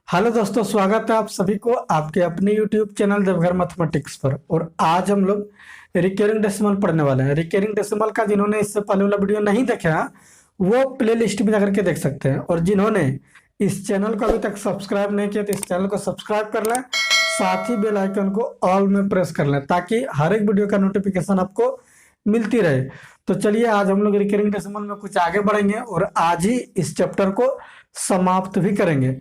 Hello दोस्तों, स्वागत है आप सभी को आपके अपने यूट्यूब चैनल देवघर मैथमेटिक्स पर। और आज हम लोग रिकरिंग डेसिमल पढ़ने वाले हैं। रिकरिंग डेसिमल का जिन्होंने इससे पहले वाला वीडियो नहीं देखा है वो प्ले लिस्ट में जाकर के देख सकते हैं। और जिन्होंने इस चैनल को अभी तक सब्सक्राइब नहीं किया तो इस चैनल को सब्सक्राइब कर लें, साथ ही बेल आइकन को ऑल में प्रेस कर लें ताकि हर एक वीडियो का नोटिफिकेशन आपको मिलती रहे। तो चलिए आज हम लोग रिकरिंग डेसिमल में कुछ आगे बढ़ेंगे और आज ही इस चैप्टर को समाप्त भी करेंगे।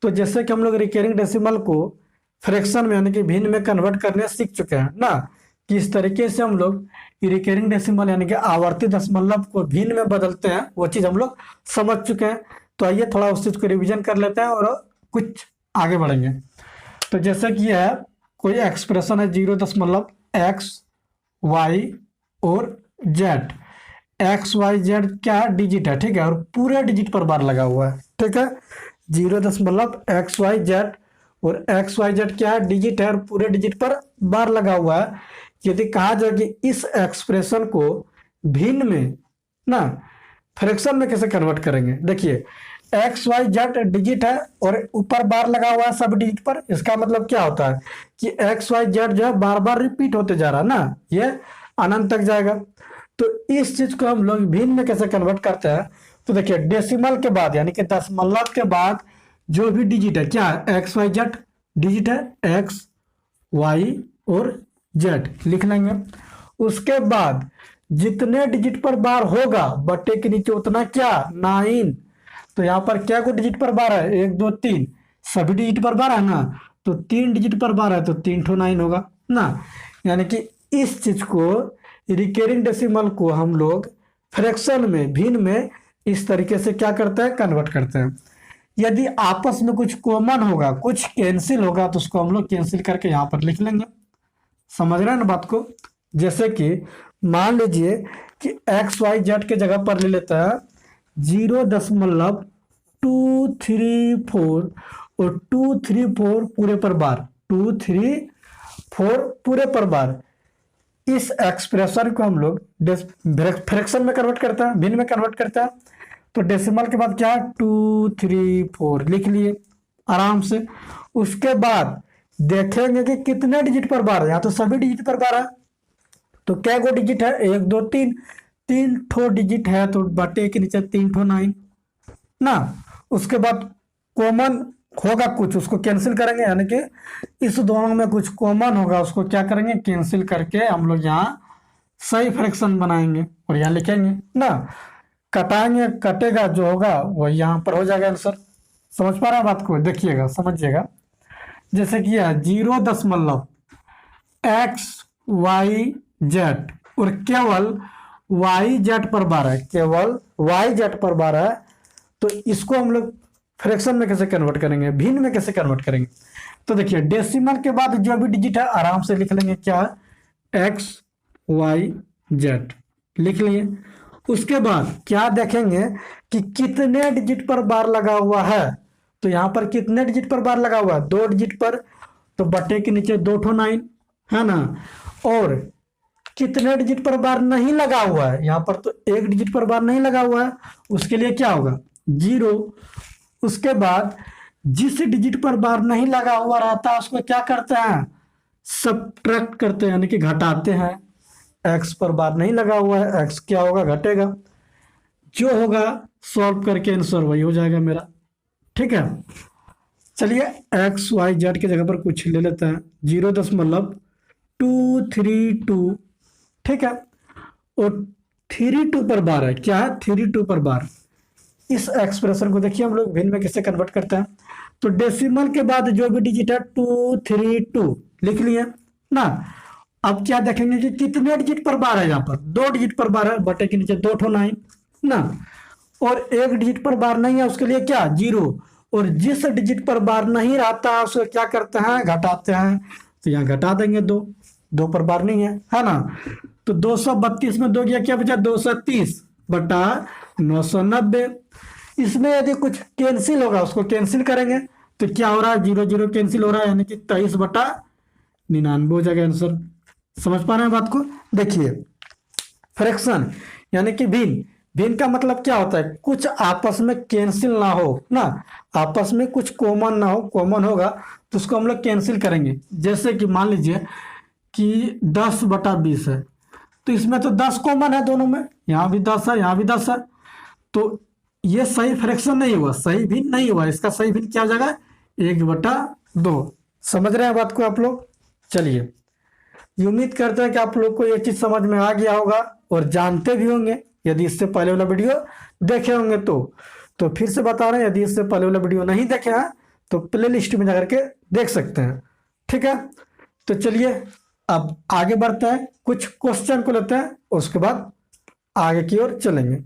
तो जैसे कि हम लोग रिकरिंग डेसिमल को फ्रैक्शन में यानी कि भिन्न में कन्वर्ट करने सीख चुके हैं ना, कि इस तरीके से हम लोग रिकरिंग डेसिमल यानी कि आवर्ती दशमलव को भिन्न में बदलते हैं, वो चीज हम लोग समझ चुके हैं। तो आइए थोड़ा उस चीज को रिवीजन कर लेते हैं और कुछ आगे बढ़ेंगे। तो जैसे कि यह है कोई एक्सप्रेशन है 0.x y और z। एक्स वाई जेड क्या डिजिट है, ठीक है, और पूरे डिजिट पर बार लगा हुआ है, ठीक है। 0.xyz और xyz क्या है, डिजिट है और पूरे डिजिट पर बार लगा हुआ है। यदि कहा जाए कि इस एक्सप्रेशन को भिन्न में ना फ्रैक्शन में कैसे कन्वर्ट करेंगे, देखिए xyz डिजिट है और ऊपर बार लगा हुआ है सब डिजिट पर। इसका मतलब क्या होता है कि xyz जो है बार बार रिपीट होते जा रहा है ना, ये अनंत तक जाएगा। तो इस चीज को हम लोग भिन्न में कैसे कन्वर्ट करते हैं, तो देखिए डेसिमल के बाद यानी कि दशमलव के बाद जो भी डिजिट है क्या है, एक्स वाई जेड डिजिट है, एक्स वाई और जेड लिख लेंगे। उसके बाद जितने डिजिट पर बार होगा बट्टे के नीचे उतना क्या 9। तो यहाँ पर क्या को डिजिट पर बार है, 1 2 3 सभी डिजिट पर बार है ना, तो 3 डिजिट पर बार है तो 3 ठो 9 होगा ना। यानी कि इस चीज को रिकरिंग डेसिमल को हम लोग फ्रैक्शन में भिन्न में इस तरीके से क्या करते हैं, कन्वर्ट करते हैं। यदि आपस में कुछ कॉमन होगा, कुछ कैंसिल होगा, तो उसको हम लोग कैंसिल करके यहाँ पर लिख लेंगे। समझ रहे हैं ना बात को। जैसे कि मान लीजिए कि एक्स वाई जेड के जगह पर ले लेता है 0.234 और 234 पूरे पर बार, 234 पूरे पर बार। इस एक्सप्रेशन को हम लोग फ्रैक्शन में कन्वर्ट करते हैं, भिन्न में कन्वर्ट करते हैं। तो डेसिमल के बाद क्या 234 लिख लिए आराम से। उसके बाद देखेंगे कि कितने डिजिट पर बार है, यहाँ तो सभी डिजिट पर बार है। तो क्या गो डिजिट है, 1 2 3, 3 ठो डिजिट है तो बटे के नीचे 3 ठो 9 ना। उसके बाद कॉमन होगा कुछ, उसको कैंसिल करेंगे, यानी कि इस दोनों में कुछ कॉमन होगा उसको क्या करेंगे, कैंसिल करके हम लोग यहाँ सही फ्रैक्शन बनाएंगे और यहाँ लिखेंगे ना। कटाएंगे, कटेगा जो होगा वो यहाँ पर हो जाएगा आंसर। समझ पा रहे हैं बात को, देखिएगा समझिएगा। जैसे कि है 0.xyz और केवल वाई जेड पर बार है, केवल वाई जेड पर बार है। तो इसको हम लोग फ्रैक्शन में कैसे कन्वर्ट करेंगे, भिन्न में कैसे कन्वर्ट करेंगे। तो देखिए डेसिमल के बाद जो भी डिजिट है आराम से लिख लेंगे, क्या है एक्स वाई जेड लिख लिए। उसके बाद क्या देखेंगे कि कितने डिजिट पर बार लगा हुआ है। तो यहाँ पर कितने डिजिट पर बार लगा हुआ है, 2 डिजिट पर, तो बटे के नीचे 2 ठो 9 है ना। और कितने डिजिट पर बार नहीं लगा हुआ है, यहाँ पर तो 1 डिजिट पर बार नहीं लगा हुआ है, उसके लिए क्या होगा 0। उसके बाद जिस डिजिट पर बार नहीं लगा हुआ रहता उसको क्या करते हैं, सब्ट्रैक्ट करते हैं, यानी कि घटाते हैं। एक्स पर बार नहीं लगा हुआ है, एक्स क्या होगा, घटेगा। जो होगा सॉल्व करके आंसर वही हो जाएगा मेरा, ठीक है। चलिए एक्स वाई जेड की जगह पर कुछ ले लेते हैं, 0.232, ठीक है। और 32 पर बार है, क्या है 32 पर बार। इस एक्सप्रेशन को देखिए हम लोग भिन्न में कैसे कन्वर्ट करते हैं। तो डेसिमल के बाद जो भी डिजिट है 232 लिख लिए ना। अब क्या देखेंगे कि कितने डिजिट पर बार है, यहाँ पर 2 डिजिट पर बार है, बटे के नीचे 2 ठो 9 ना। और 1 डिजिट पर बार नहीं है, उसके लिए क्या 0। और जिस डिजिट पर बार नहीं रहता उसको क्या करते हैं, घटाते हैं। तो यहाँ घटा देंगे 2 पर बार नहीं है ना। तो 232 में 2 गया, क्या बचा 230 बटा 990। इसमें यदि कुछ कैंसिल होगा उसको कैंसिल करेंगे, तो क्या हो रहा है 0 0 कैंसिल हो रहा है, यानी कि 23 बटा 99 हो जाएगा आंसर। समझ पा रहे हैं बात को। देखिए फ्रैक्शन यानी कि भिन्न भिन्न का मतलब क्या होता है, कुछ आपस में कैंसिल ना हो ना, आपस में कुछ कॉमन ना हो, कॉमन होगा तो उसको हम लोग कैंसिल करेंगे। जैसे कि मान लीजिए कि 10/20 है, तो इसमें तो 10 कॉमन है दोनों में, यहाँ भी 10 है, यहाँ भी 10 है, तो ये सही फ्रैक्शन नहीं हुआ, सही भिन्न नहीं हुआ, इसका सही भिन्न क्या हो जाएगा, 1/2। समझ रहे हैं बात को आप लोग। चलिए, ये उम्मीद करते हैं कि आप लोग को ये चीज समझ में आ गया होगा और जानते भी होंगे, यदि इससे पहले वाला वीडियो देखे होंगे तो फिर से बता रहे हैं, यदि इससे पहले वाला वीडियो नहीं देखे हैं तो प्ले लिस्ट में जाकर के देख सकते हैं। ठीक है, तो चलिए अब आगे बढ़ते हैं, कुछ क्वेश्चन को लेते हैं, उसके बाद आगे की ओर चलेंगे।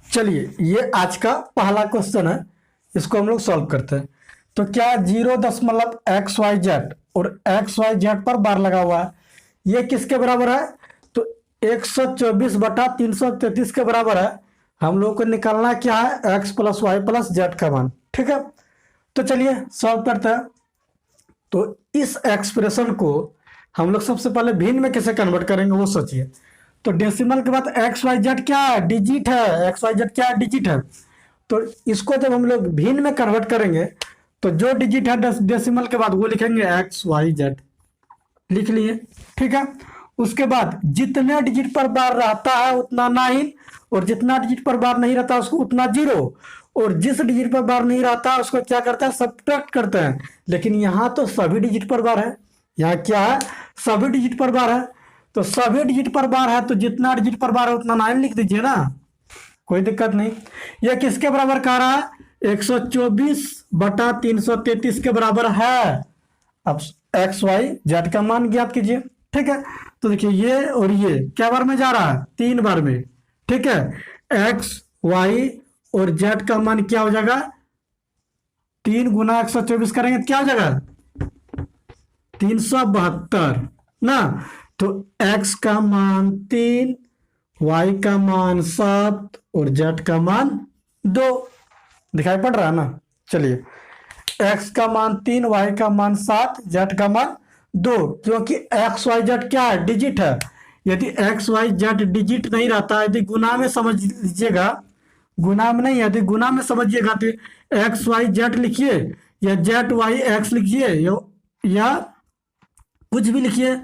चलिए, ये आज का पहला क्वेश्चन है, इसको हम लोग सॉल्व करते हैं। तो क्या 0.xyz और xyz पर बार लगा हुआ है, ये किसके बराबर है, तो 124/333 के बराबर है। हम लोग को निकालना क्या है, x + y + z का मान। ठीक है, तो चलिए सॉल्व करते हैं। तो इस एक्सप्रेशन को हम लोग सबसे पहले भिन्न में कैसे कन्वर्ट करेंगे वो सोचिए। तो डेसिमल के बाद xyz क्या है, डिजिट है, xyz क्या है, डिजिट है। तो इसको जब हम लोग भिन्न में कन्वर्ट करेंगे तो जो डिजिट है डेसिमल के बाद वो लिखेंगे xyz, लिख लिए। ठीक है, उसके बाद जितने डिजिट पर बार रहता है उतना 9, और जितना डिजिट पर बार नहीं रहता उसको उतना 0, और जिस डिजिट पर बार नहीं रहता उसको क्या करता है, सब्ट्रैक्ट करते हैं। लेकिन यहाँ तो सभी डिजिट पर बार है, यहाँ क्या है, सभी डिजिट पर बार है, तो सभी डिजिट पर बार है तो जितना डिजिट पर बार है उतना 9 लिख दीजिए ना, कोई दिक्कत नहीं। यह किसके बराबर कह रहा है, 124/333 के बराबर है। अब xyz का मान ज्ञात कीजिए। ठीक है, तो देखिए ये और ये क्या बार में जा रहा है, 3 बार में। ठीक है, x y और z का मान क्या हो जाएगा, 3 × 124 करेंगे तो क्या हो जाएगा, 372 ना। तो x का मान 3, y का मान 7 और z का मान 2, दिखाई पड़ रहा है ना। चलिए, x का मान 3, y का मान 7, z का मान 2, क्योंकि x y z क्या है, डिजिट है। यदि x y z डिजिट नहीं रहता, यदि गुना में समझ लीजिएगा, गुना में नहीं, यदि गुना में समझिएगा तो x y z लिखिए या z y x लिखिए या कुछ भी लिखिए,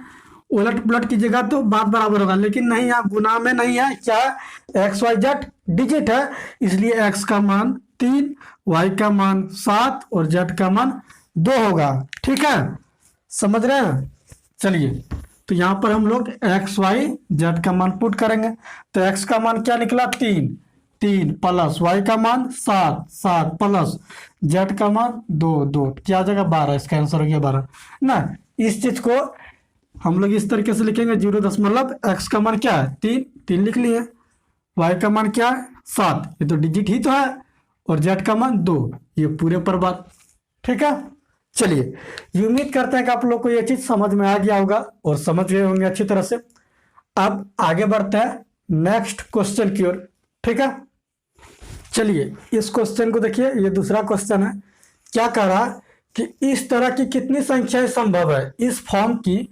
उलट पुलट कीजिएगा तो बात बराबर होगा। लेकिन नहीं, यहाँ गुना में नहीं है, क्या एक्स वाई जेड डिजिट है, इसलिए एक्स का मान 3, वाई का मान 7 और जेड का मान 2 होगा। ठीक है, समझ रहे हैं। चलिए, तो यहाँ पर हम लोग एक्स वाई जेड का मान पुट करेंगे। तो एक्स का मान क्या निकला, 3 प्लस वाई का मान 7 प्लस जेड का मान 2 क्या जगह 12, इसका आंसर हो गया 12 ना। इस चीज को हम लोग इस तरीके से लिखेंगे, 0.x का मान क्या है, 3 लिख लिए, y का मान क्या है 7, ये तो डिजिट ही तो है, और z का मान 2, ये पूरे पर बात। ठीक है, चलिए, ये उम्मीद करते हैं कि आप लोग को ये चीज समझ में आ गया होगा और समझ गए होंगे अच्छी तरह से। अब आगे बढ़ते हैं नेक्स्ट क्वेश्चन की ओर। ठीक है, चलिए इस क्वेश्चन को देखिए, ये दूसरा क्वेश्चन है। क्या कह रहा कि इस तरह की कितनी संख्याएं संभव है, इस फॉर्म की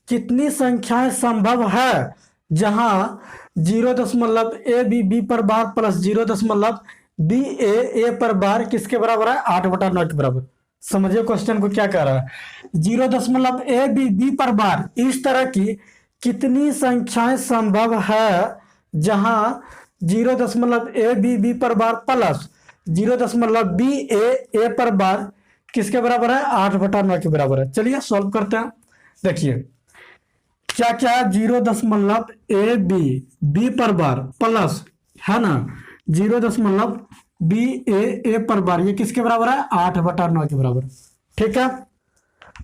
कितनी संख्याएं संभव है जहां 0.a b पर बार प्लस 0.b a पर बार किसके बराबर है, 8/9 के बराबर। समझिए क्वेश्चन को क्या कह रहा है, 0.a b पर बार इस तरह की कितनी संख्याएं संभव है जहां 0.a b पर बार प्लस 0.b a पर बार किसके बराबर है, 8/9 के बराबर है। चलिए सॉल्व करते हैं। देखिए क्या क्या, 0.a b पर बार प्लस है ना 0.b a पर बार, ये किसके बराबर है, 8/9 के बराबर। ठीक है,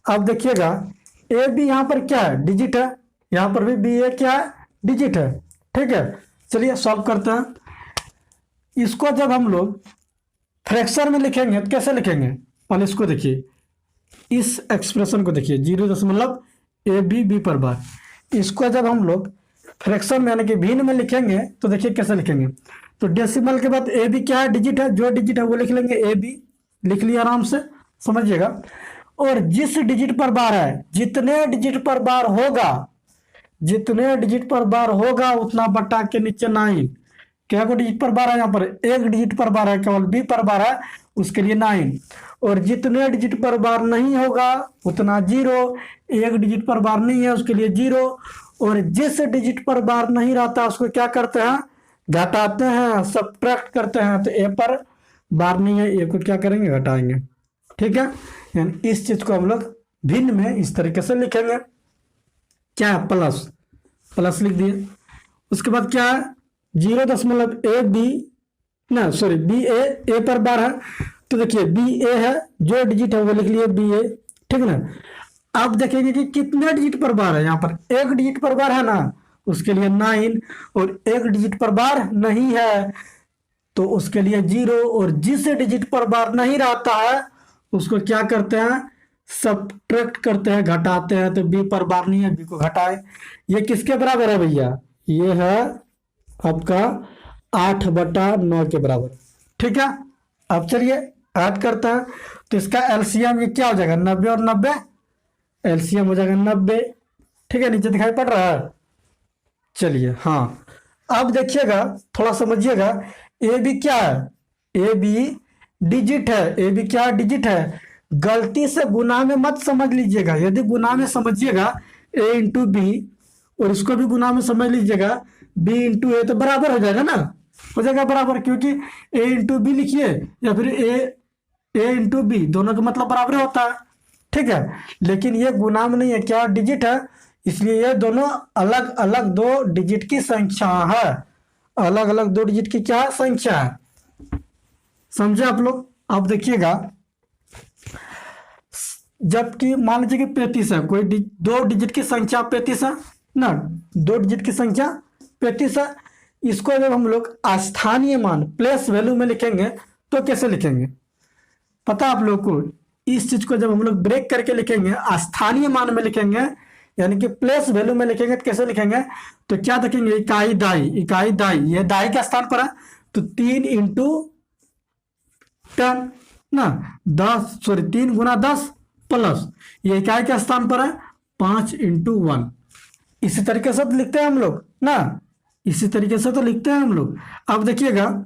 अब देखिएगा a b यहाँ पर क्या है, डिजिट है, यहाँ पर भी b a क्या है, डिजिट है। ठीक है, चलिए सॉल्व करते हैं। इसको जब हम लोग फ्रैक्शन में लिखेंगे तो कैसे लिखेंगे, पहले इसको देखिए, इस एक्सप्रेशन को देखिए, 0.a b पर बार, इसको जब हम लोग फ्रैक्शन में यानी कि भिन्न में लिखेंगे तो देखिए कैसे लिखेंगे। तो डेसिमल के बाद ए बी क्या है, डिजिट है, जो डिजिट है वो लिख लेंगे, ए बी लिख लिया आराम से, समझिएगा। और जिस डिजिट पर बार है, जितने डिजिट पर बार होगा, जितने डिजिट पर बार होगा उतना बटा के नीचे 9, क्या को डिजिट पर बार है, यहाँ पर एक डिजिट पर बार है, केवल बी पर बार है, उसके लिए 9। और जितने डिजिट पर बार नहीं होगा उतना 0, एक डिजिट पर बार नहीं है उसके लिए 0, और जिस डिजिट पर बार नहीं रहता उसको क्या करते हैं, घटाते हैं, सब्ट्रैक्ट करते हैं। तो ए पर बार नहीं है, ए को क्या करेंगे, घटाएंगे। ठीक है, यानी इस चीज को हम लोग भिन्न में इस तरीके से लिखेंगे। क्या है, प्लस, प्लस लिख दिए। उसके बाद क्या है, 0.AB ना, सॉरी बी ए पर बार है, तो देखिए बी ए है, जो डिजिट है वो लिख लिए बी ए। ठीक है ना। अब देखेंगे कि कितने डिजिट पर बार है, यहाँ पर एक डिजिट पर बार है ना, उसके लिए 9, और एक डिजिट पर बार नहीं है तो उसके लिए 0, और जिस डिजिट पर बार नहीं रहता है उसको क्या करते हैं, सब्ट्रैक्ट करते हैं, घटाते हैं। तो बी पर बार नहीं है, बी को घटाए। ये किसके बराबर है भैया, ये है आपका 8/9 के बराबर। ठीक है, अब चलिए ऐड करते हैं। तो इसका एलसीएम ये क्या हो जाएगा, 90 और 90, एलसीएम हो जाएगा 90। ठीक है, नीचे दिखाई पड़ रहा है। चलिए हाँ, अब देखिएगा, थोड़ा समझिएगा, ए बी क्या है, ए बी डिजिट है, ए बी क्या डिजिट है। गलती से गुना में मत समझ लीजिएगा, यदि गुना में समझिएगा ए इंटू बी, और इसको भी गुना में समझ लीजिएगा बी इंटू ए, तो बराबर हो जाएगा ना, हो जाएगा बराबर, क्योंकि ए इंटू बी लिखिए या फिर ए इंटू बी, दोनों का मतलब बराबर होता है। ठीक है, लेकिन ये गुना में नहीं है, क्या डिजिट है, इसलिए ये दोनों अलग अलग दो डिजिट की संख्या है, अलग अलग दो डिजिट की क्या संख्या है, समझे आप लोग। अब देखिएगा, जबकि मान लीजिए कि 35 है, कोई दो डिजिट की संख्या 35 है ना, दो डिजिट की संख्या 35 है। इसको जब हम लोग स्थानीय मान प्लेस वैल्यू में लिखेंगे तो कैसे लिखेंगे, पता आप लोग को। इस चीज को जब हम लोग ब्रेक करके लिखेंगे, स्थानीय मान में लिखेंगे, यानी कि प्लेस वैल्यू में लिखेंगे, तो कैसे लिखेंगे, तो क्या देखेंगे, इकाई दाई, इकाई दाई, ये दाई के स्थान पर है तो 3 इंटू 10 ना, 10 सॉरी 3 गुना 10 प्लस, ये इकाई के स्थान पर है 5 इंटू 1। इसी तरीके से तो लिखते हैं हम लोग ना, इसी तरीके से तो लिखते हैं हम लोग। अब देखिएगा,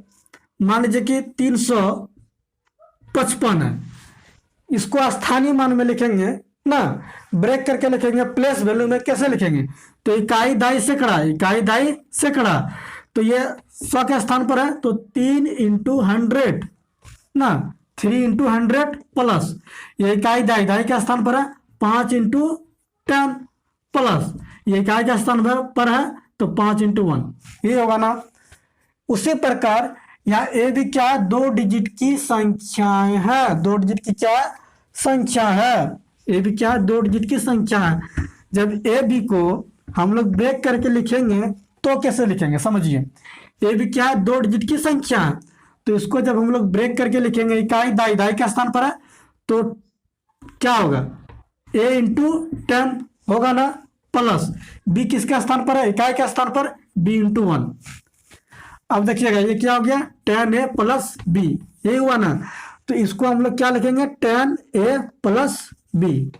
मान लीजिए कि 355 है, इसको स्थानीय मान में लिखेंगे ना, ब्रेक करके लिखेंगे, प्लेस वैल्यू में कैसे लिखेंगे, तो इकाई दाई सैकड़ा, इकाई दाई सैकड़ा, तो ये 100 के स्थान पर है तो 3 इंटू 100 ना, 3 इंटू 100 प्लस, ये इकाई दाई, दाई के स्थान पर है 5 इंटू 10 प्लस, ये इकाई के स्थान पर है तो 5 इंटू 1, ये होगा ना। उसी प्रकार यहाँ ए भी क्या, दो डिजिट की संख्याएं है, दो डिजिट की क्या संख्या है, ए भी क्या, दो डिजिट की संख्या है। जब ए बी को हम लोग ब्रेक करके लिखेंगे तो कैसे लिखेंगे, समझिए, ए भी क्या, दो डिजिट की संख्या है, तो इसको जब हम लोग ब्रेक करके लिखेंगे, इकाई दाई, दाई के स्थान पर है तो क्या होगा, ए इंटू 10 होगा ना, प्लस बी किसके स्थान पर है, इकाई के स्थान पर, बी इंटू 1। अब देखिएगा ये क्या हो गया, 10a प्लस बी, ये हुआ ना, तो इसको हम लोग क्या लिखेंगे, 10a प्लस बी।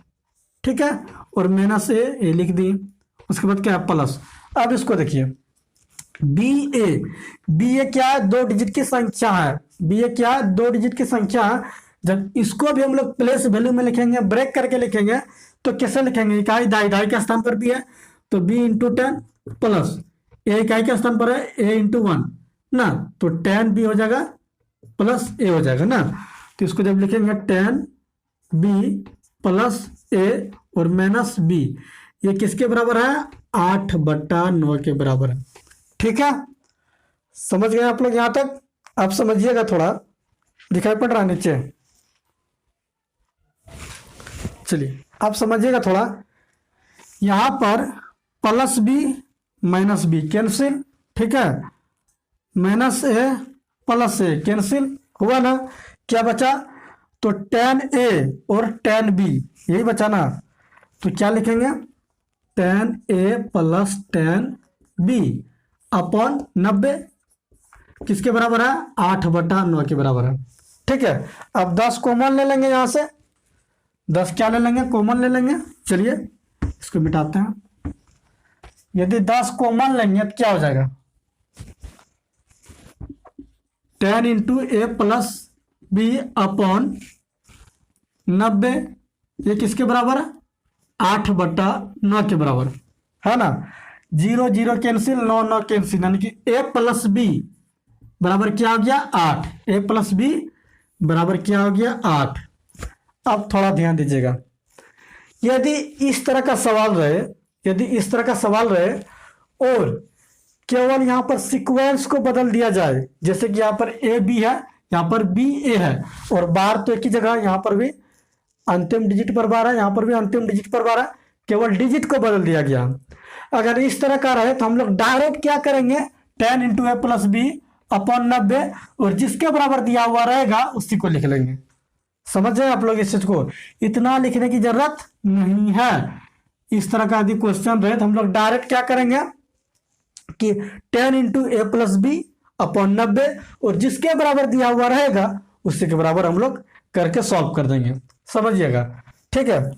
ठीक है, और माइनस ए लिख दिए, उसके बाद क्या है प्लस। अब इसको देखिए, बी ए क्या है, दो डिजिट की संख्या है, बी ए क्या है, दो डिजिट की संख्या है। जब इसको भी हम लोग प्लेस वैल्यू में लिखेंगे, ब्रेक करके लिखेंगे, तो कैसे लिखेंगे, इकाई दाई, दाई के स्थान पर बी है तो बी इंटू 10 प्लस, ए इकाई के स्थान पर है ए इंटू 1 ना, तो 10 बी हो जाएगा प्लस ए हो जाएगा ना। तो इसको जब लिखेंगे 10 बी प्लस ए और माइनस बी, ये किसके बराबर है, 8/9 के बराबर है। ठीक है, समझ गए आप लोग यहाँ तक। अब समझिएगा, थोड़ा दिखाई पड़ रहा है नीचे, चलिए अब समझिएगा थोड़ा। यहां पर plus b minus b cancel, ठीक है, minus a plus a cancel हुआ ना, क्या बचा, तो 10a और 10b यही बचा ना, तो क्या लिखेंगे, 10a प्लस 10b अपॉन 90 किसके बराबर है, 8/9 के बराबर है। ठीक है, अब 10 कॉमन ले लेंगे, यहां से 10 क्या ले लेंगे, कॉमन ले लेंगे। चलिए इसको मिटाते हैं, यदि 10 कॉमन लेंगे तो क्या हो जाएगा, 10 इंटू ए प्लस बी अपॉन 90, ये किसके बराबर है? 8/9 के बराबर है ना। 0 0 कैंसिल, 9 9 कैंसिल, यानी कि ए प्लस बी बराबर क्या हो गया? 8। ए प्लस बी बराबर क्या हो गया? 8। अब थोड़ा ध्यान दीजिएगा, यदि इस तरह का सवाल रहे, यदि इस तरह का सवाल रहे और केवल यहां पर सीक्वेंस को बदल दिया जाए, जैसे कि यहां पर ए बी है, यहां पर बी ए है, और बार तो एक ही जगह, यहां पर भी अंतिम डिजिट पर बार है, यहां पर भी अंतिम डिजिट पर बार है, केवल डिजिट को बदल दिया गया। अगर इस तरह का रहे तो हम लोग डायरेक्ट क्या करेंगे? 10 इंटू ए प्लस बी अपॉन 90, और जिसके बराबर दिया हुआ रहेगा उसी को लिख लेंगे। समझ रहे आप लोग इस चीज को? इतना लिखने की जरूरत नहीं है। इस तरह का यदि क्वेश्चन रहे तो हम लोग डायरेक्ट क्या करेंगे कि 10 इंटू ए प्लस बी अपॉन 90, और जिसके बराबर दिया हुआ रहेगा उसी के बराबर हम लोग करके सॉल्व कर देंगे। समझिएगा, ठीक है।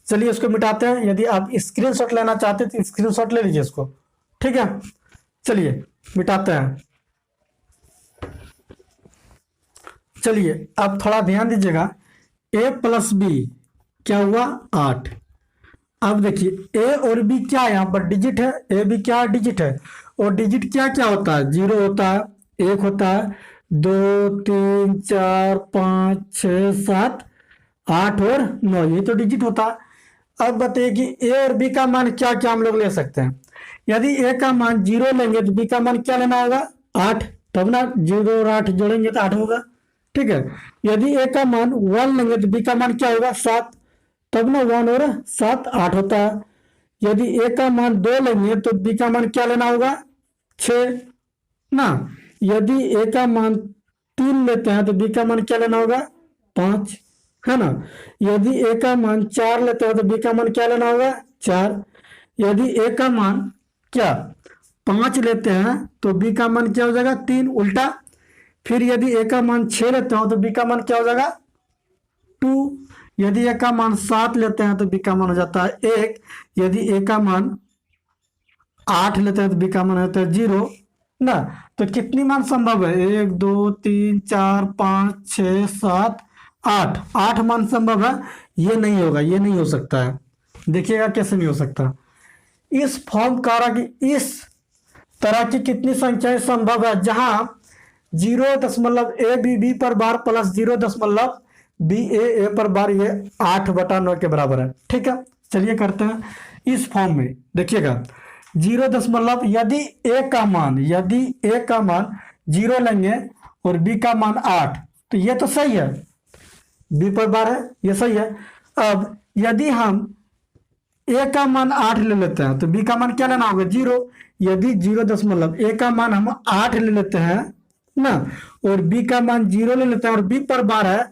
चलिए इसको मिटाते हैं। यदि आप स्क्रीनशॉट लेना चाहते हैं तो स्क्रीनशॉट ले लीजिए इसको, ठीक है। चलिए मिटाते हैं। चलिए अब थोड़ा ध्यान दीजिएगा, a प्लस बी क्या हुआ? 8। अब देखिए a और b क्या है? यहाँ पर डिजिट है, a b क्या डिजिट है, और डिजिट क्या क्या होता है? 0 होता है, 1 होता है, 2 3 4 5 6 7 8 और 9, ये तो डिजिट होता है। अब बताइए कि a और b का मान क्या क्या हम लोग ले सकते हैं। यदि a का मान 0 लेंगे तो b का मान क्या लेना होगा? 8, तब ना 0 और 8 जोड़ेंगे तो 8 होगा, ठीक है। यदि a का मान 1 लेंगे तो b का मान क्या होगा? 7, तब ना 1 और 7 8 होता है। यदि a का मान 2 लेंगे तो b का मान क्या लेना होगा? 6 ना। यदि a का मान 3 लेते हैं तो b का मान क्या लेना होगा? 5, है ना। यदि a का मान 4 लेते हैं तो b का मान क्या लेना होगा? 4। यदि a का मान क्या 5 लेते हैं तो b का मान क्या हो जाएगा? 3, उल्टा। फिर यदि a का मान 6 लेते हो तो b का मान क्या हो जाएगा? 2। यदि a का मान 7 लेते हैं तो b का मान हो जाता है 1। यदि a का मान 8 लेते हैं तो b का मान होता है 0 ना। तो कितनी मान संभव है? 1 2 3 4 5 6 7 8, 8 मान संभव है। ये नहीं होगा, ये नहीं हो सकता है। देखिएगा कैसे नहीं हो सकता। इस फॉर्म का कि इस तरह की कितनी संख्याएं संभव है जहां 0.a b पर बार प्लस 0.b a पर बार, ये 8/9 के बराबर है, ठीक है। चलिए करते हैं इस फॉर्म में। देखिएगा 0. यदि a का मान 0 लेंगे और b का मान 8, तो ये तो सही है, b पर बार है, ये सही है। अब यदि हम a का मान 8 ले लेते हैं तो b का मान क्या लेना होगा? 0। यदि 0. a का मान हम 8 ले लेते हैं ना, और b का मान 0 ले लेते हैं और b पर बार है,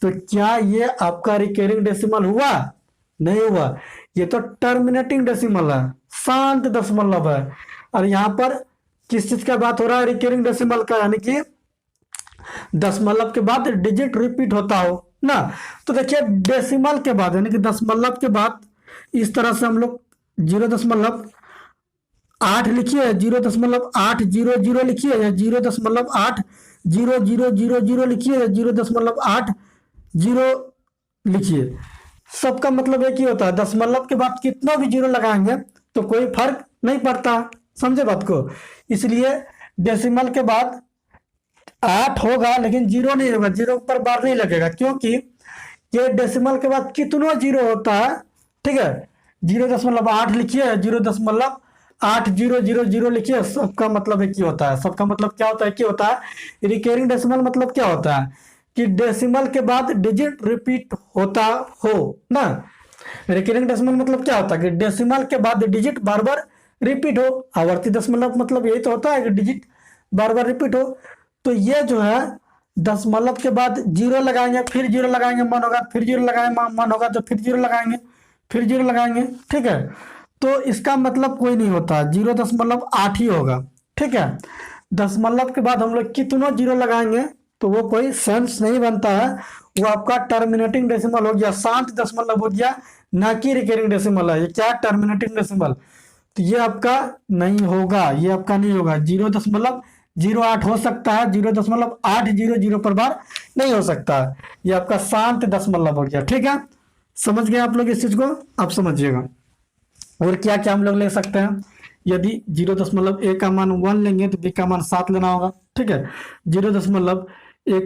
तो क्या ये आपका रिकरिंग डेसिमल हुआ? नहीं हुआ। ये तो टर्मिनेटिंग डेसिमल है, शांत दशमलव है। और यहाँ पर किस चीज का बात हो रहा है? रिकरिंग डेसिमल का, यानी कि दशमलव के बाद डिजिट रिपीट होता हो ना। तो देखिए डेसिमल के बाद यानी कि दशमलव के बाद इस तरह से हम लोग 0.8 लिखिए, 0.800 लिखिए, या 0.80000 लिखिए, या 0.80 लिखिए। सबका मतलब एक ही होता है, दशमलव के बाद कितना भी 0 लगाएंगे तो कोई फर्क नहीं पड़ता। समझे बात को? इसलिए डेसिमल के बाद 8 होगा लेकिन 0 नहीं होगा, 0 पर बार नहीं लगेगा, क्योंकि ये डेसिमल के बाद कितना 0 होता है, ठीक है। 0.8 लिखिए, 0.8000 लिखिए, सबका मतलब एक ही होता है। सबका मतलब क्या होता है? एक ही होता है। रिकरिंग डेसिमल मतलब क्या होता है कि डेसिमल के बाद डिजिट रिपीट होता हो ना। रिकरिंग डेसिमल मतलब क्या होता है कि डेसिमल के बाद डिजिट बार बार रिपीट हो। आवर्ती दशमलव मतलब यही तो होता है कि डिजिट बार बार रिपीट हो। तो ये जो है दशमलव के बाद 0 लगाएंगे, फिर 0 लगाएंगे मन होगा, फिर 0 लगाएंगे मन होगा, तो फिर 0 लगाएंगे, फिर 0 लगाएंगे, ठीक है। तो इसका मतलब कोई नहीं होता, 0.8 ही होगा, ठीक है। दशमलव के बाद हम लोग कितना 0 लगाएंगे तो वो कोई सेंस नहीं बनता है। वो आपका टर्मिनेटिंग डेसिमल हो गया, शांत दशमलव हो गया, ना कि रिकरिंग डेसिमल है। ये क्या? Terminating decimal. तो ये आपका नहीं होगा, ये आपका नहीं होगा। 0.0 08 हो सकता है, 0.800 पर बार नहीं हो सकता। ये आपका शांत दशमलव हो गया। ठीक है, समझ गए आप लोग इस चीज को, आप समझिएगा। और क्या क्या हम लोग ले सकते हैं, यदि 0.1 का मान 1 लेंगे तो बी का मान 7 लेना होगा। ठीक है, 0.1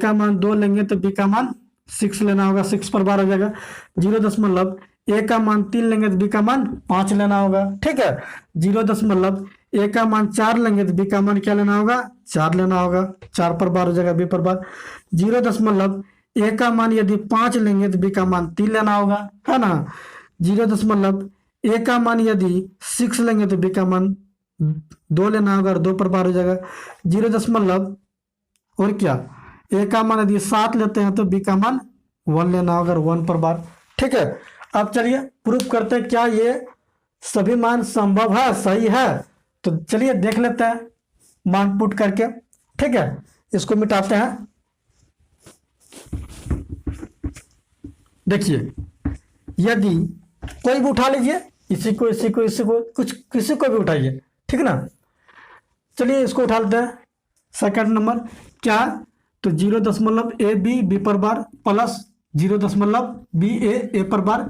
का मान 2 लेंगे तो बी का मान 6 लेना होगा, 6 पर बार हो जाएगा। 0.1 का मान 3 लेंगे तो बी का मान 5 लेना होगा। ठीक है, 0.1 का मान 4 लेंगे तो बी का मान क्या लेना होगा, 4 लेना होगा, 4 पर बार हो जाएगा बी पर बार। 0.1 का मान यदि 5 लेंगे तो बी का मान 3 लेना होगा, है ना। 0.1 का मान यदि 6 लेंगे तो बी का मान 2 लेना होगा और 2 पर बार हो जाएगा। 0. और क्या, ए का मान यदि 7 लेते हैं तो बी का मान 1 लेना होगा और 1 पर बार। ठीक है, अब चलिए प्रूफ करते हैं क्या ये सभी मान संभव है, सही है। तो चलिए देख लेते हैं मान पुट करके। ठीक है, इसको मिटाते हैं। देखिए, यदि कोई भी उठा लीजिए, इसी को इसी को इसी को, कुछ किसी को भी उठाइए, ठीक ना। चलिए इसको उठा लेते हैं। सेकंड नंबर क्या, तो 0.a b पर बार प्लस 0.b a पर बार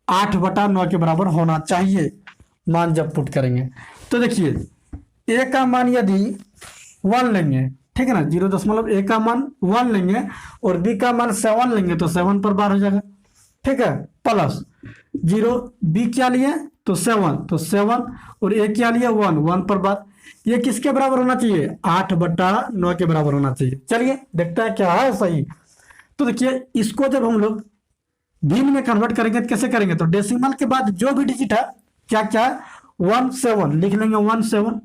8/9 के बराबर होना चाहिए मान जब पुट करेंगे। तो देखिए, a का मान यदि 1 लेंगे, ठीक है ना, 0.1 का मान 1 लेंगे और b का मान 7 लेंगे तो 7 पर बार हो जाएगा। ठीक है, प्लस 0 b क्या लिए तो 7, तो 7 और a क्या लिए 1 पर बार। ये किसके बराबर होना चाहिए, 8/9 के बराबर होना चाहिए। चलिए देखते हैं क्या है सही। तो देखिए, इसको जब हम लोग भिन्न में कन्वर्ट करेंगे तो कैसे करेंगे, तो डेसिमल के बाद जो भी डिजिट है क्या क्या 17 लिख लेंगे। 17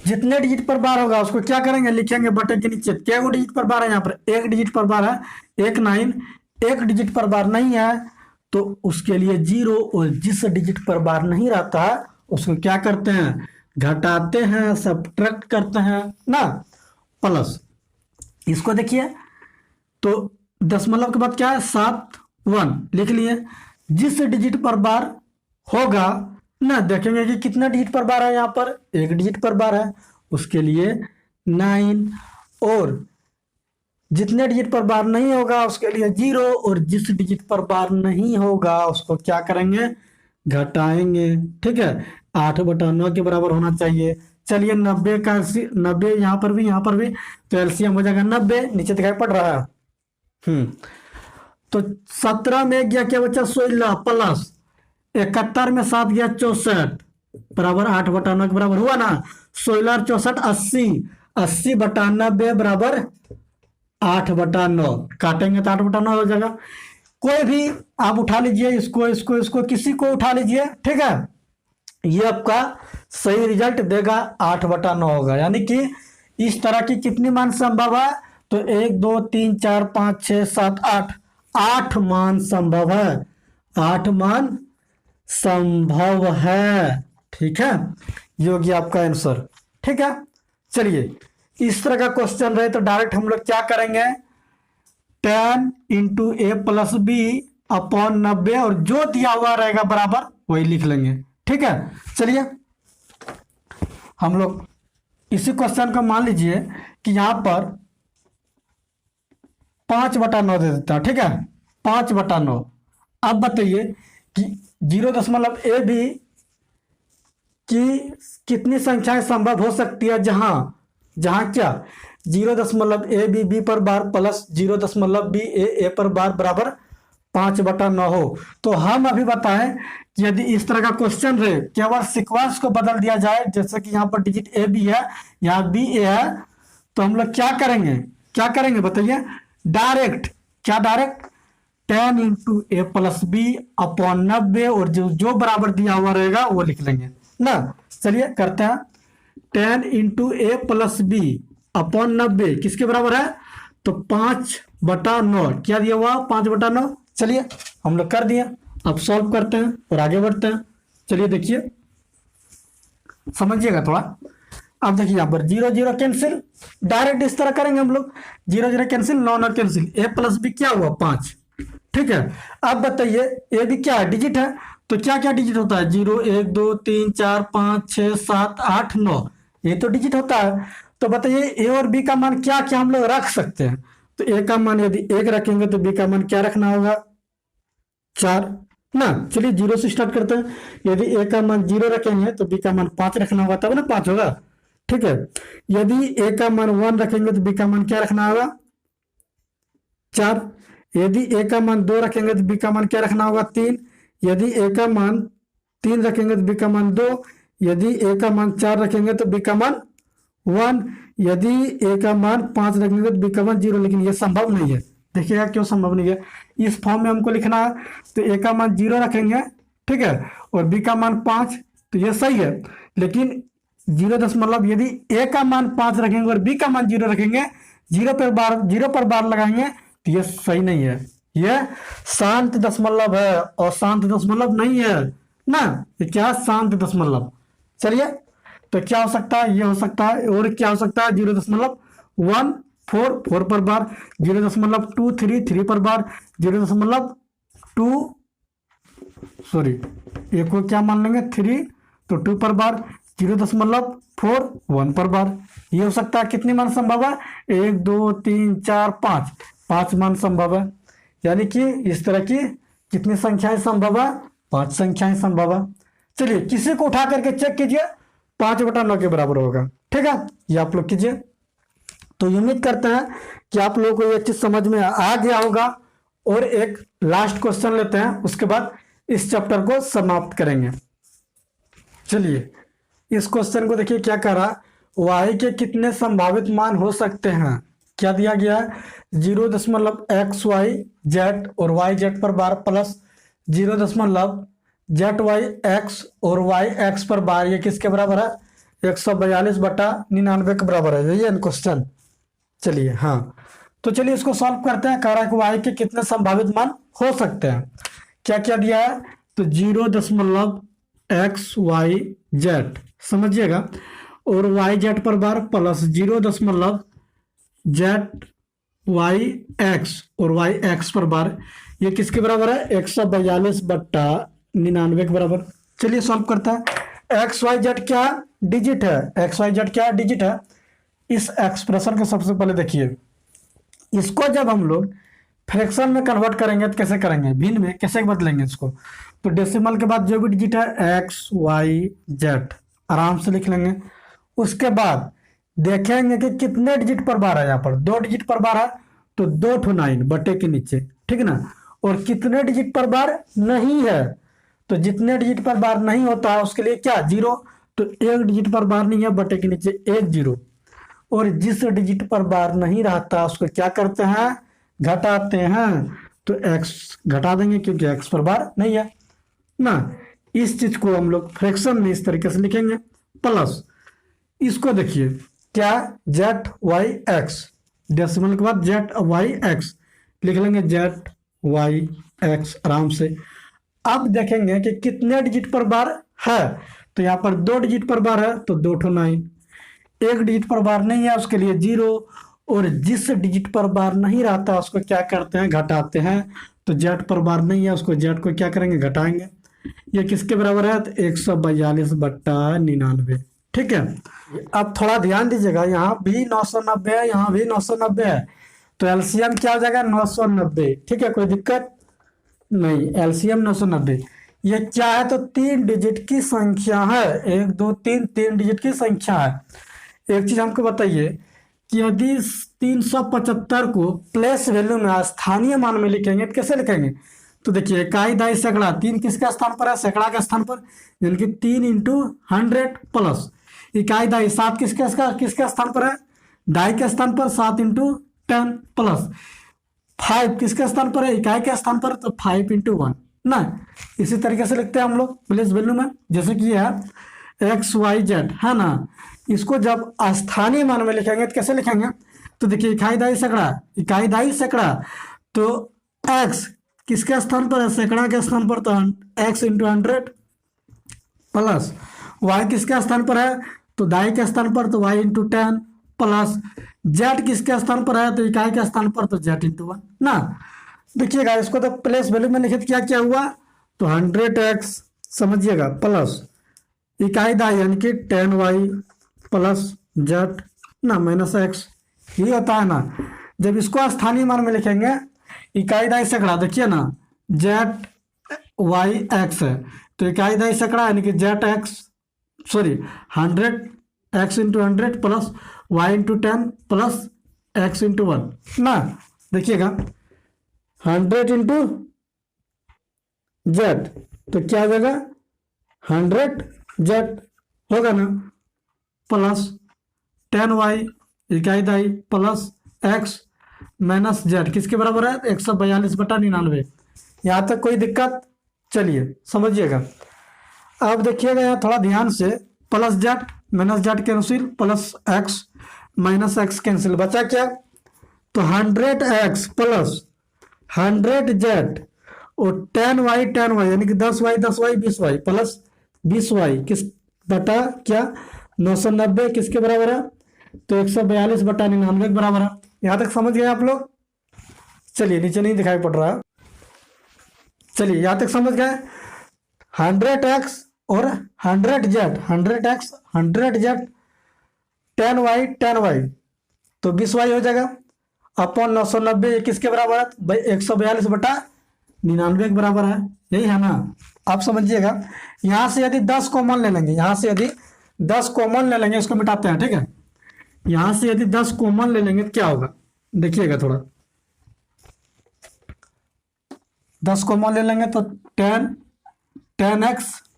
जितने डिजिट पर बार होगा उसको क्या करेंगे, लिखेंगे बटे के नीचे। क्या डिजिट पर बार है, यहाँ पर एक डिजिट पर बार है, 1 9। एक डिजिट पर बार नहीं है तो उसके लिए 0, और जिस डिजिट पर बार नहीं रहता है उसको क्या करते हैं, घटाते हैं, सब्ट्रैक्ट करते हैं ना, प्लस। इसको देखिए, तो दशमलव के बाद क्या है 7 1 लिख लिए। जिस डिजिट पर बार होगा ना, देखेंगे कि कितना डिजिट पर बार है, यहाँ पर एक डिजिट पर बार है, उसके लिए 9, और जितने डिजिट पर बार नहीं होगा उसके लिए 0, और जिस डिजिट पर बार नहीं होगा उसको क्या करेंगे, घटाएंगे। ठीक है, 8/9 के बराबर होना चाहिए। चलिए 90 का 90 यहाँ पर भी, तो एलसीएम हो जाएगा 90, नीचे दिखाई पड़ रहा है। तो 17 में गया क्या बच्चा 16 प्लस 71 में 7 गया 64 बराबर 8/9 के बराबर हुआ ना। 16 और 64 80, 80/90 बराबर 8/9, काटेंगे तो 8/9 हो जाएगा। कोई भी आप उठा लीजिए, इसको किसी को उठा लीजिए। ठीक है, ये आपका सही रिजल्ट देगा, 8/9 होगा। यानी कि इस तरह की कितनी मान संभव है, तो 1 2 3 4 5 6 7 8 मान संभव है, 8 मान संभव है। ठीक है, ये हो गया आपका आंसर। ठीक है, चलिए इस तरह का क्वेश्चन रहे तो डायरेक्ट हम लोग क्या करेंगे, 10 × a+b/90, और जो दिया हुआ रहेगा बराबर वही लिख लेंगे। ठीक है, चलिए हम लोग इसी क्वेश्चन को मान लीजिए कि यहां पर 5/9 दे देता है। ठीक है, 5/9। अब बताइए कि 0.ab की कितनी संख्याएं संभव हो सकती है, जहां क्या 0.ab b पर बार प्लस 0.b a पर बार बराबर 5/9 हो। तो हम अभी बताएं कि यदि इस तरह का क्वेश्चन रहे, केवल सीक्वेंस को बदल दिया जाए, जैसे कि यहाँ पर डिजिट ए बी है, यहाँ बी ए है, तो हम लोग क्या करेंगे बताइए, डायरेक्ट 10 × a+b/90, और जो बराबर दिया हुआ रहेगा वो लिख लेंगे ना। चलिए करते हैं, 10 × a+b/90 किसके बराबर है, तो 5/9। क्या दिया हुआ 5/9। चलिए हम लोग कर दिए, अब सॉल्व करते हैं और आगे बढ़ते हैं। चलिए देखिए, समझिएगा थोड़ा। अब देखिए यहाँ पर 0 0 कैंसिल, डायरेक्ट इस तरह करेंगे हम लोग, 0 0 कैंसिल, 9 9 कैंसिल, a+b क्या हुआ 5। ठीक है, अब बताइए ए भी क्या है, डिजिट है, तो क्या क्या डिजिट होता है, 0 1 2 3 4 5 6 7 8 9, ये तो डिजिट होता है। तो बताइए ए और बी का मान क्या क्या हम लोग रख सकते हैं। तो ए का मान यदि 1 रखेंगे तो बी का मान क्या रखना होगा, 4 ना। चलिए 0 से स्टार्ट करते हैं। यदि ए का मान 0 रखेंगे तो बी का मान 5 रखना होगा, तब ना 5 होगा। ठीक है। यदि ए का मान 1 रखेंगे तो बी का मान क्या रखना होगा, 4। यदि ए का मान 2 रखेंगे तो बी का मान क्या रखना होगा, 3। यदि ए का मान 3 रखेंगे तो बी का मान 2। यदि ए का मान 4 रखेंगे तो बी का मान 1। यदि ए का मान 5 रखेंगे तो बी का मान 0। लेकिन ये संभव नहीं है। देखिएगा क्यों संभव नहीं है। इस फॉर्म में हमको लिखना है तो ए का मान 0 रखेंगे, ठीक है, और बी का मान 5, तो ये सही है। लेकिन 0 यदि ए का मान 5 रखेंगे और बी का मान 0 रखेंगे, 0 पर बार लगाएंगे, तो ये सही नहीं है। यह शांत दशमलव है और शांत दशमलव नहीं है ना। ये क्या, शांत दशमलव। चलिए, तो क्या हो सकता है, ये हो सकता है। और क्या हो सकता है, 0.14 4 पर बार, 0.23 3 पर बार, 0.2 सॉरी एक को क्या मान लेंगे 3, तो 2 पर बार, 0.4 1 पर बार। ये हो सकता है। कितने मान संभव है, 1 2 3 4 5, 5 मान संभव है। यानी कि इस तरह की कितनी संख्याएं संभव है, 5 संख्याएं संभव है। चलिए किसी को उठा करके चेक कीजिए, 5/9 के बराबर होगा। ठीक है, ये आप लोग कीजिए। तो उम्मीद करते हैं कि आप लोगों को ये चीज समझ में आ गया होगा। और एक लास्ट क्वेश्चन लेते हैं, उसके बाद इस चैप्टर को समाप्त करेंगे। चलिए इस क्वेश्चन को देखिए क्या कह रहा, y के कितने संभावित मान हो सकते हैं। क्या दिया गया है, 0.xyz और yz पर बार प्लस 0.zyx और yx पर बार, ये किसके बराबर है, 142/99 के बराबर है। यही है क्वेश्चन। चलिए हाँ, तो चलिए इसको सॉल्व करते हैं। कह रहा है कि y के कितने संभावित मान हो सकते हैं। क्या क्या दिया है, तो 0.xyz समझिएगा, और yz पर बार प्लस 0.zyx और yx पर बार, ये किसके बराबर है, 142/99 के बराबर। चलिए सॉल्व करते हैं। xyz क्या डिजिट है, xyz क्या डिजिट है। इस एक्सप्रेशन को सबसे पहले देखिए, इसको जब हम लोग फ्रैक्शन में कन्वर्ट करेंगे तो कैसे करेंगे, भिन्न में कैसे बदलेंगे इसको। तो डेसिमल के बाद जो भी डिजिट है xyz आराम से लिख लेंगे। उसके बाद देखेंगे कि कितने डिजिट पर बार है। यहाँ पर 2 डिजिट पर बार है, तो 2 ठो 9 बटे के नीचे, ठीक है ना। और कितने डिजिट पर बार नहीं है, तो जितने डिजिट पर बार नहीं होता है उसके लिए क्या 0, तो 1 डिजिट पर बार नहीं है, बटे के नीचे 1 0। और जिस डिजिट पर बार नहीं रहता उसको क्या करते हैं, घटाते हैं। तो x घटा देंगे क्योंकि x पर बार नहीं है ना। इस चीज को हम लोग फ्रैक्शन में इस तरीके से लिखेंगे। प्लस इसको देखिए क्या, ZYX, डेसिमल के बाद ZYX लिख लेंगे, ZYX आराम से। अब देखेंगे कि कितने डिजिट पर बार है, तो यहाँ पर 2 डिजिट पर बार है, तो 2 ठो 9। 1 डिजिट पर बार नहीं है उसके लिए 0। और जिस डिजिट पर बार नहीं रहता उसको क्या करते हैं, घटाते हैं। तो Z पर बार नहीं है, उसको Z को क्या करेंगे, घटाएंगे। ये किसके बराबर है, तो 142/99। ठीक है। अब थोड़ा ध्यान दीजिएगा, यहाँ भी 990 है, यहाँ भी 990 है, तो एलसीएम क्या हो जाएगा, 990। ठीक है, कोई दिक्कत नहीं, एलसीएम 990। ये क्या है, तो 3 डिजिट की संख्या है, 1 2 3 3 डिजिट की संख्या है। एक चीज हमको बताइए कि यदि 375 को प्लेस वैल्यू में स्थानीय मान में लिखेंगे तो कैसे लिखेंगे। तो देखिए इकाई दाई सैकड़ा, 3 किसके स्थान पर है, सैकड़ा के स्थान पर, यानी कि 3 × 100 प्लस इकाई दाई 7 किसके स्थान पर है, दाई के स्थान पर, 7 × 10 प्लस 5 किसके स्थान पर है, इकाई के स्थान पर, तो 5 × 1 ना। इसी तरीके से लिखते हैं हम लोग प्लेस वैल्यू में, जैसे कि है XYZ है ना। इसको जब स्थानीय मान में लिखेंगे तो कैसे लिखेंगे, तो देखिए इकाई दाई सैकड़ा, तो x किसके स्थान पर है, सैकड़ा के स्थान पर, तो x × 100 प्लस y किसके स्थान पर है, तो दाई के स्थान पर, तो y × 10 प्लस z किसके स्थान पर है, तो इकाई के स्थान पर, तो z × 1 ना। देखिएगा इसको तो प्लेस वैल्यू में लिखित क्या हुआ, तो 100x समझिएगा, प्लस इकाई दाई यानी कि 10y प्लस z ना, माइनस एक्स, यही होता है ना। जब इसको स्थानीय मान में लिखेंगे, इकाई दाई सैकड़ा, देखिए ना, जेड वाई एक्स है, तो इकाई दाई सैकड़ा यानी कि Z x, sorry 100 x × 100 plus y × 10 plus x × 1 ना। देखिएगा 100 × z, तो क्या हो जाएगा 100z होगा ना, प्लस 10y इकाई दाई प्लस x माइनस जेड किसके बराबर है, 142/99। यहाँ तक कोई दिक्कत? चलिए समझिएगा। अब देखिएगा यहाँ थोड़ा ध्यान से, plus Z minus Z cancel, plus x minus x cancel, बचा क्या, तो 100x प्लस 100z और 10y यानी कि 10y 20y प्लस 20y किस बटा क्या 990 किसके बराबर है, तो 142/99 के बराबर है। यहाँ तक समझ गए आप लोग? चलिए नीचे नहीं दिखाई पड़ रहा है, चलिए यहाँ तक समझ गए। 100x और 100z, 100x 100z 10y तो 20y हो जाएगा, अपॉन 990 किसके बराबर है भाई, 142/99 के बराबर है, यही है ना। आप समझिएगा, यहाँ से यदि 10 कॉमन ले लेंगे, यहाँ से यदि 10 कॉमन ले लेंगे, इसको मिटाते हैं, ठीक है। यहाँ से यदि 10 कॉमन ले लेंगे तो क्या होगा, देखिएगा थोड़ा, 10 कॉमन ले लेंगे तो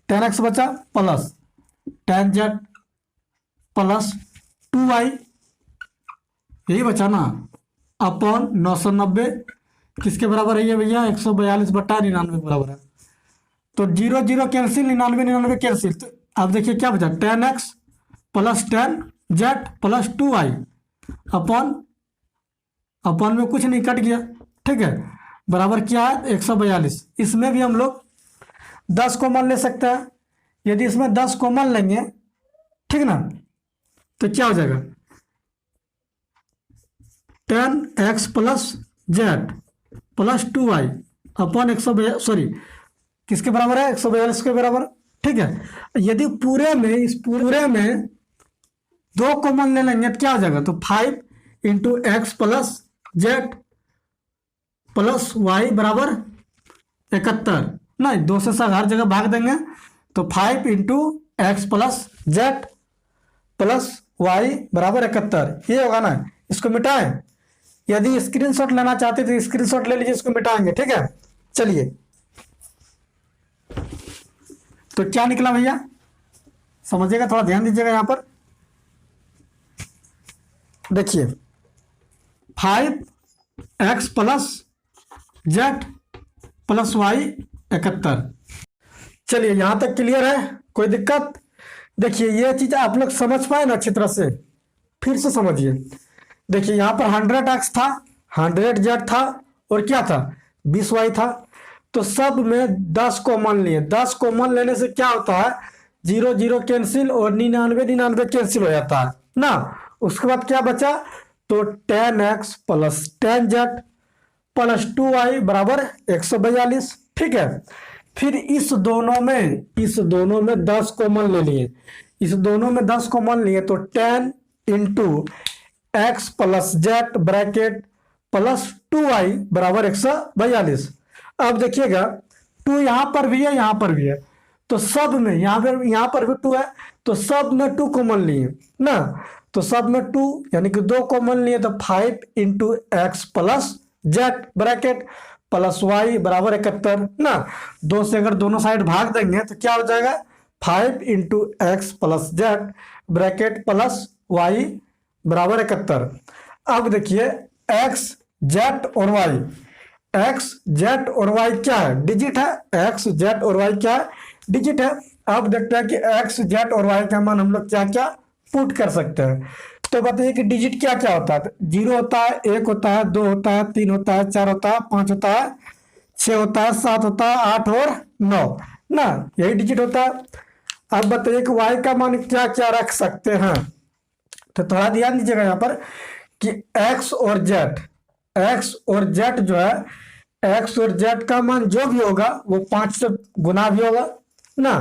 10x बचा प्लस 10z प्लस 2y, यही बचा ना, अपॉन 990 किसके बराबर है ये भैया, 142/99 के बराबर है। तो 0 0 कैंसिल, 99 कैंसिल, तो अब देखिए क्या बचा, 10x plus 10z plus 2y upon में कुछ नहीं, कट गया, ठीक है, बराबर क्या है 142। इसमें भी हम लोग 10 कॉमन ले सकते हैं, यदि इसमें 10 कॉमन लेंगे, ठीक ना, तो क्या हो जाएगा 10x plus z plus 2y upon 142, sorry किसके बराबर है, 142 के बराबर, ठीक है। यदि पूरे में, इस पूरे में 2 कॉमन ले लेंगे तो क्या हो जाएगा, तो 5 × x plus z plus y बराबर 71, नहीं 2 से हर जगह भाग देंगे, तो 5 × x plus z plus y बराबर 71, ये होगा ना। इसको मिटाएं, यदि स्क्रीनशॉट लेना चाहते तो स्क्रीनशॉट ले लीजिए, इसको मिटाएंगे, ठीक है। चलिए तो क्या निकला भैया, समझिएगा, थोड़ा ध्यान दीजिएगा यहाँ पर, देखिए 5x plus z plus Y 71। चलिए यहाँ तक क्लियर है, कोई दिक्कत? देखिए ये चीज आप लोग समझ पाए ना अच्छी तरह से, फिर से समझिए। देखिए यहाँ पर 100x था, 100z था और क्या था 20y था, तो सब में 10 कॉमन लिए। 10 कॉमन लेने से क्या होता है, 0 0 कैंसिल और 99 कैंसिल हो जाता है ना। उसके बाद क्या बचा, तो 10x plus 10z plus 2y बराबर 142, ठीक है। फिर इस दोनों में 10 कॉमन ले लिए, इस दोनों में 10 कॉमन लिए, तो 10 × x plus z bracket plus 2y बराबर 142। अब देखिएगा 2 यहाँ पर भी है, यहाँ पर भी है, तो सब में यहाँ पर भी 2 है, तो सब में 2 कॉमन लिए ना, तो सब में 2 यानी कि 2 कॉमन लिए, तो 5 × x plus z bracket plus y बराबर 71 ना। 2 से अगर दोनों साइड भाग देंगे तो क्या हो जाएगा, 5 × x plus z bracket plus y बराबर 71। अब देखिए x z और y क्या है, डिजिट है, x z और y क्या है, डिजिट है। अब देखते हैं कि x z और y का मान हम लोग क्या क्या पुट कर सकते हैं। तो बताइए कि डिजिट क्या क्या होता है, 0 होता है, 1 होता है, 2 होता है, 3 होता है, 4 होता है, 5 होता है, 6 होता है, 7 होता है, 8 और 9 ना, यही डिजिट होता है। अब बताइए कि y का मान क्या क्या रख सकते हैं, तो थोड़ा ध्यान दीजिएगा यहाँ पर कि x और z जो है, x और z का मान जो भी होगा वो 5 से गुना भी होगा ना।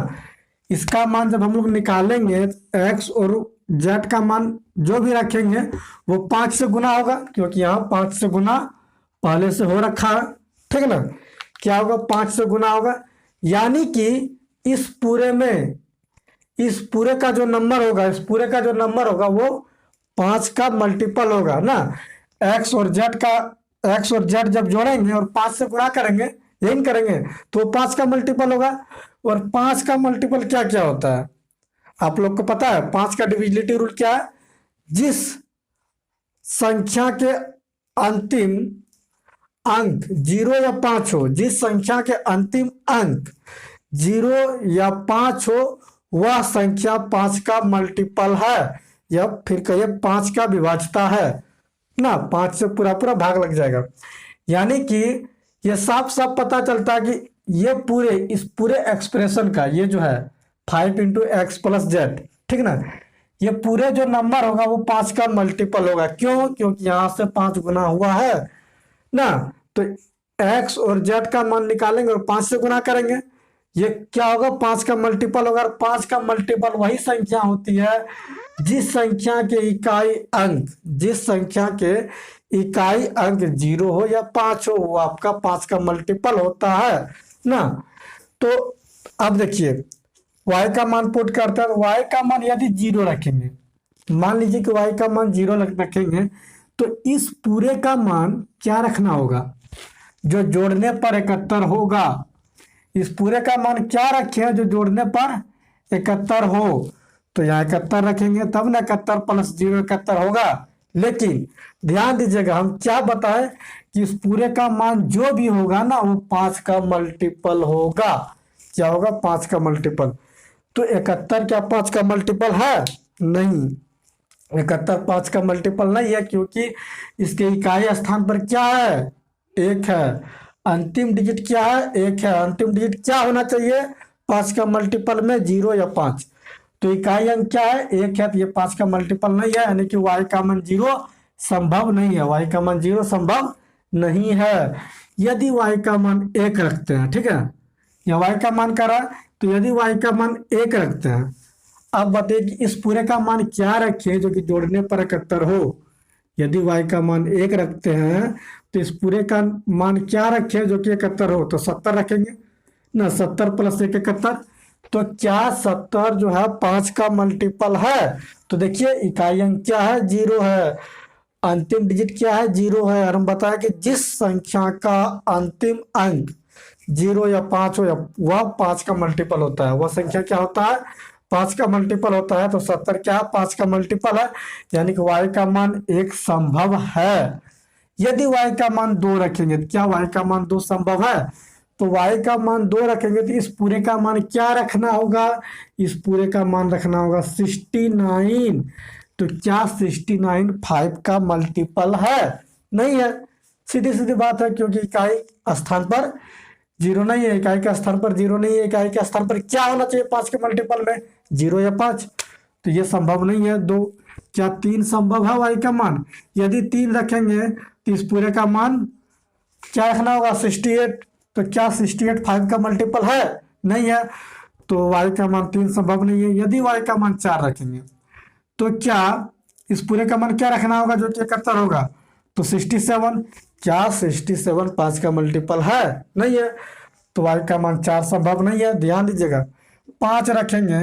इसका मान जब हम लोग निकालेंगे x और जेड का मान जो भी रखेंगे वो 5 से गुना होगा, क्योंकि यहाँ 5 से गुना पहले से हो रखा है, ठीक है ना। क्या होगा, 5 से गुना होगा, यानी कि इस पूरे में, इस पूरे का जो नंबर होगा, इस पूरे का जो नंबर होगा वो 5 का मल्टीपल होगा ना। एक्स और जेड का, एक्स और जेड जब जोड़ेंगे और 5 से गुणा करेंगे, यही करेंगे, तो 5 का मल्टीपल होगा। और 5 का मल्टीपल क्या क्या होता है आप लोग को पता है? 5 का डिविजिबिलिटी रूल क्या है? जिस संख्या के अंतिम अंक 0 या 5 हो, जिस संख्या के अंतिम अंक 0 या 5 हो, वह संख्या 5 का मल्टीपल है, या फिर कहिए 5 का विभाज्यता है ना। 5 से पूरा पूरा भाग लग जाएगा, यानी कि ये साफ साफ पता चलता है कि ये पूरे, इस पूरे एक्सप्रेशन का ये जो है 5 इंटू एक्स प्लस जेड, ठीक ना, ये पूरे जो नंबर होगा वो 5 का मल्टीपल होगा। क्यों? क्योंकि यहां से 5 गुना हुआ है ना। तो एक्स और जेड का मान निकालेंगे और 5 से गुना करेंगे, ये क्या होगा, 5 का मल्टीपल होगा। और 5 का मल्टीपल वही संख्या होती है जिस संख्या के इकाई अंक, जिस संख्या के इकाई अंक 0 हो या 5 हो, वो आपका 5 का मल्टीपल होता है ना। तो अब देखिए y का मान पुट करते हैं, y का मान यदि 0 रखेंगे, मान लीजिए कि y का मान 0 रखेंगे, तो इस पूरे का मान क्या रखना होगा, जो जोड़ने पर 71 होगा। इस पूरे का मान क्या रखे जो जोड़ने पर 71 हो, तो यहाँ 71 रखेंगे, तब ना 71 प्लस 0 71 होगा। लेकिन ध्यान दीजिएगा, हम क्या बताएं कि इस पूरे का मान जो भी होगा ना वो 5 का मल्टीपल होगा। क्या होगा, 5 का मल्टीपल। तो 71 क्या 5 का मल्टीपल है? नहीं, 71 5 का मल्टीपल नहीं है, क्योंकि इसके इकाई स्थान पर क्या है, 1 है। अंतिम डिजिट क्या है, 1 है। अंतिम डिजिट क्या होना चाहिए 5 का मल्टीपल में, 0 या 5। तो इकाई अंक क्या है, 1 है, तो ये 5 का मल्टीपल नहीं है, यानी कि y का मान 0 संभव नहीं है, y का मान 0 संभव नहीं है। यदि y का मान 1 रखते हैं, ठीक है, या y का मान करा, तो यदि y का मान 1 रखते हैं, अब बताइए कि इस पूरे का मान क्या रखें जो कि जोड़ने पर 71 हो। यदि y का मान 1 रखते हैं तो इस पूरे का मान क्या रखें जो कि 71 हो, तो 70 रखेंगे ना। 70 प्लस 1 71, तो क्या 70 जो है 5 का मल्टीपल है? तो देखिए इकाई अंक क्या है, 0 है। अंतिम डिजिट क्या है, 0 है। और हम बताया कि जिस संख्या का अंतिम अंक 0 या 5 हो, या वह 5 का मल्टीपल होता है, वह संख्या क्या होता है, 5 का मल्टीपल होता है। तो 70 क्या है, 5 का मल्टीपल है, यानी कि y का मान 1 संभव है। यदि y का मान 2 रखेंगे, तो क्या y का मान 2 संभव है? तो y का मान 2 रखेंगे तो इस पूरे का मान क्या रखना होगा, इस पूरे का मान रखना होगा 69। तो क्या 69 5 का मल्टीपल है? नहीं है, सीधी सीधी बात है, क्योंकि इकाई स्थान पर 0 नहीं है, इकाई के स्थान पर 0 नहीं है। इकाई के स्थान पर क्या होना चाहिए 5 के मल्टीपल में, 0 या 5। तो ये संभव नहीं है। 2 क्या 3 संभव है y का मान? यदि 3 रखेंगे तो इस पूरे का मान क्या रखना होगा, 68। तो क्या 68 5 का मल्टीपल है? नहीं है, तो y का मान 3 संभव नहीं है। यदि y का मान 4 रखेंगे तो क्या इस पूरे का मान क्या रखना होगा जो कि 71 होगा, तो 67। क्या 67 5 का मल्टीपल है? नहीं है, तो y का मान 4 संभव नहीं है। ध्यान दीजिएगा, 5 रखेंगे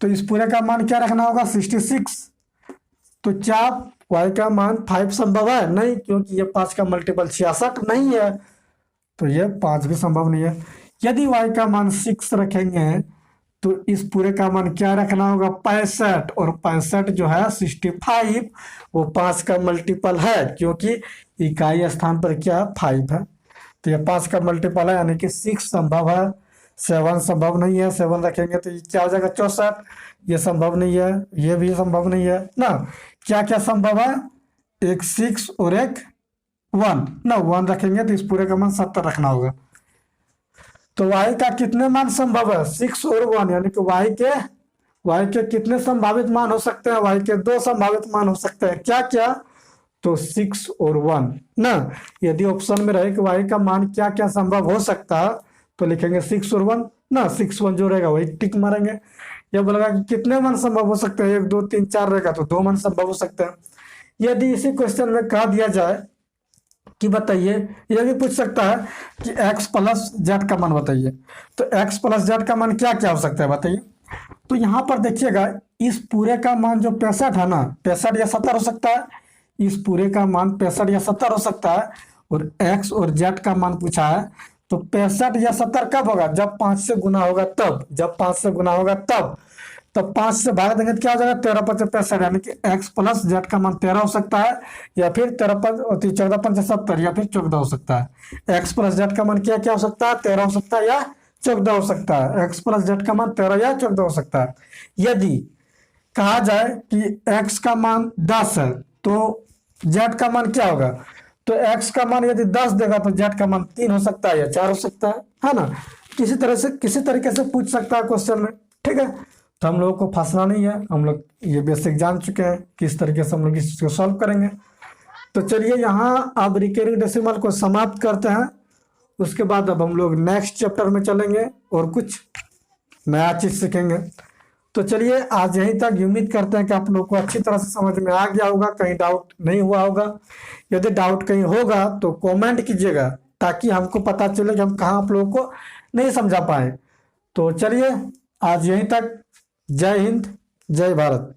तो इस पूरे का मान क्या रखना होगा, 66। तो क्या y का मान 5 संभव है? नहीं, क्योंकि ये 5 का मल्टीपल 66 नहीं है, तो ये 5 भी संभव नहीं है। यदि y का मान 6 रखेंगे तो इस पूरे का मान क्या रखना होगा, 65। और 65 जो है 65 वो 5 का मल्टीपल है, क्योंकि इकाई स्थान पर क्या 5 है। तो ये 5 का मल्टीपल है, यानी कि 6 संभव है। 7 संभव नहीं है, 7 रखेंगे तो ये क्या हो जाएगा 64। ये संभव नहीं है, ये भी संभव नहीं है ना। क्या क्या संभव है, एक 6 और एक 1 ना। 1 रखेंगे तो इस पूरे का मान 70 रखना होगा। तो y का कितने मान संभव है, 6 और 1, यानी कि y के कितने संभावित मान हो सकते हैं, y के 2 संभावित मान हो सकते हैं। क्या क्या, तो 6 और 1 ना। यदि ऑप्शन में रहे कि y का मान क्या क्या संभव हो सकता है, तो लिखेंगे 6 और 1। ना, 6 1 जो रहेगा वही टिक मारेंगे। यह बोलेगा कि कितने मान संभव हो सकते हैं, 1 2 3 4 रहेगा तो 2 मान संभव हो सकते हैं। यदि इसी क्वेश्चन में कह दिया जाए कि बताइए, यह भी पूछ सकता है कि x प्लस जेड का मान बताइए, तो x प्लस जेड का मान क्या क्या हो सकता है बताइए। तो यहाँ पर देखिएगा, इस पूरे का मान जो 65 है ना, 65 या 70 हो सकता है, इस पूरे का मान 65 या 70 हो सकता है, और x और z का मान पूछा है, तो 65 या 70 कब होगा, जब 5 से गुना होगा तब, जब 5 से गुना होगा तब 5 से भाग देंगे तो क्या हो जाएगा, 13 5 65, यानी कि x प्लस जेड का मान 13 हो सकता है, या फिर 14 5 70, या फिर 14 हो सकता है। x प्लस जेड का मान क्या क्या हो सकता है, 13 हो सकता है या 14 हो सकता है। x प्लस जेड का मान 13 या 14 हो सकता है। यदि कहा जाए कि x का मान 10 है तो z का मान क्या होगा, तो x का मान यदि 10 देगा तो z का मान 3 हो सकता है या 4 हो सकता है ना। किसी तरीके से पूछ सकता है क्वेश्चन में, ठीक है। तो हम लोगों को फंसना नहीं है, हम लोग ये बेसिक जान चुके हैं किस तरीके से हम लोग इस चीज को सॉल्व करेंगे। तो चलिए यहाँ अब रिकरिंग डेसिमल को समाप्त करते हैं, उसके बाद अब हम लोग नेक्स्ट चैप्टर में चलेंगे और कुछ नया चीज सीखेंगे। तो चलिए आज यहीं तक, उम्मीद करते हैं कि आप लोग को अच्छी तरह से समझ में आ गया होगा, कहीं डाउट नहीं हुआ होगा। यदि डाउट कहीं होगा तो कमेंट कीजिएगा, ताकि हमको पता चले कि हम कहाँ आप लोगों को नहीं समझा पाए। तो चलिए आज यहीं तक, जय हिंद, जय भारत।